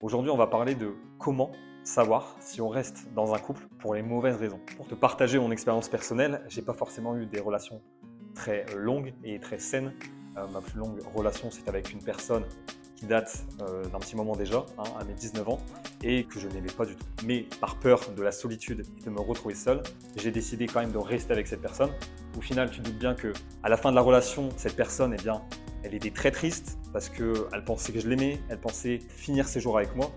Aujourd'hui, on va parler de comment savoir si on reste dans un couple pour les mauvaises raisons. Pour te partager mon expérience personnelle, j'ai pas forcément eu des relations très longues et très saines. Ma plus longue relation, c'est avec une personne qui date d'un petit moment déjà, à mes 19 ans, et que je n'aimais pas du tout. Mais par peur de la solitude et de me retrouver seul, j'ai décidé quand même de rester avec cette personne. Au final, tu te doutes bien que à la fin de la relation, cette personne, eh bien, elle était très triste parce qu'elle pensait que je l'aimais, elle pensait finir ses jours avec moi.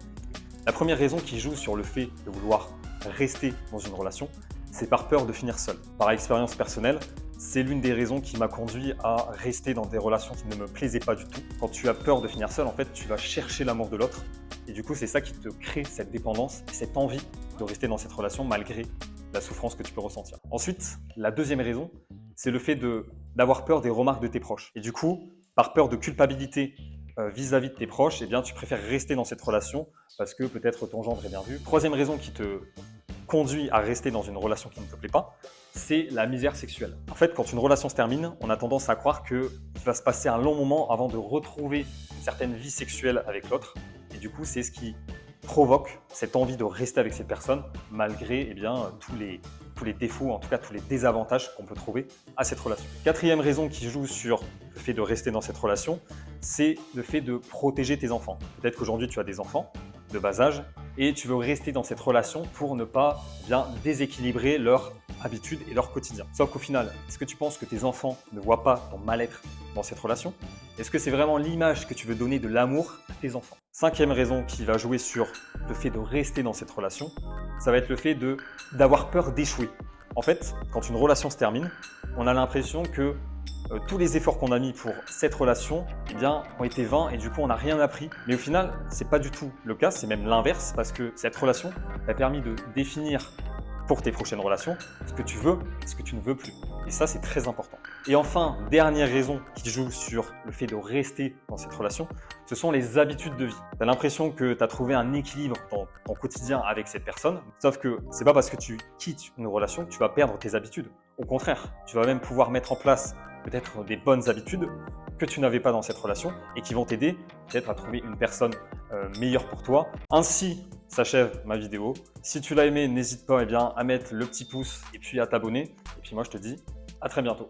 La première raison qui joue sur le fait de vouloir rester dans une relation, c'est par peur de finir seul. Par expérience personnelle, c'est l'une des raisons qui m'a conduit à rester dans des relations qui ne me plaisaient pas du tout. Quand tu as peur de finir seul, en fait, tu vas chercher l'amour de l'autre. Et du coup, c'est ça qui te crée cette dépendance et cette envie de rester dans cette relation malgré la souffrance que tu peux ressentir. Ensuite, la deuxième raison, c'est le fait d'avoir peur des remarques de tes proches. Et du coup, par peur de culpabilité vis-à-vis de tes proches, eh bien, tu préfères rester dans cette relation parce que peut-être ton gendre est bien vu. Troisième raison qui te conduit à rester dans une relation qui ne te plaît pas, c'est la misère sexuelle. En fait, quand une relation se termine, on a tendance à croire qu'il va se passer un long moment avant de retrouver une certaine vie sexuelle avec l'autre. Et du coup, c'est ce qui provoque cette envie de rester avec cette personne malgré tous les défauts, en tout cas tous les désavantages qu'on peut trouver à cette relation. Quatrième raison qui joue sur le fait de rester dans cette relation, c'est le fait de protéger tes enfants. Peut-être qu'aujourd'hui tu as des enfants de bas âge et tu veux rester dans cette relation pour ne pas déséquilibrer leur habitude et leur quotidien. Sauf qu'au final, est-ce que tu penses que tes enfants ne voient pas ton mal-être dans cette relation? Est-ce que c'est vraiment l'image que tu veux donner de l'amour à tes enfants? Cinquième raison qui va jouer sur le fait de rester dans cette relation, ça va être le fait d'avoir peur d'échouer. En fait, quand une relation se termine, on a l'impression que tous les efforts qu'on a mis pour cette relation ont été vains et du coup on n'a rien appris. Mais au final, ce n'est pas du tout le cas, c'est même l'inverse parce que cette relation t'a permis de définir pour tes prochaines relations ce que tu veux et ce que tu ne veux plus. Et ça, c'est très important. Et enfin, dernière raison qui joue sur le fait de rester dans cette relation, ce sont les habitudes de vie. Tu as l'impression que tu as trouvé un équilibre dans ton quotidien avec cette personne, sauf que c'est pas parce que tu quittes une relation que tu vas perdre tes habitudes. Au contraire, tu vas même pouvoir mettre en place peut-être des bonnes habitudes que tu n'avais pas dans cette relation et qui vont t'aider peut-être à trouver une personne meilleure pour toi. Ainsi s'achève ma vidéo. Si tu l'as aimé, n'hésite pas à mettre le petit pouce et puis à t'abonner. Et puis moi, je te dis à très bientôt.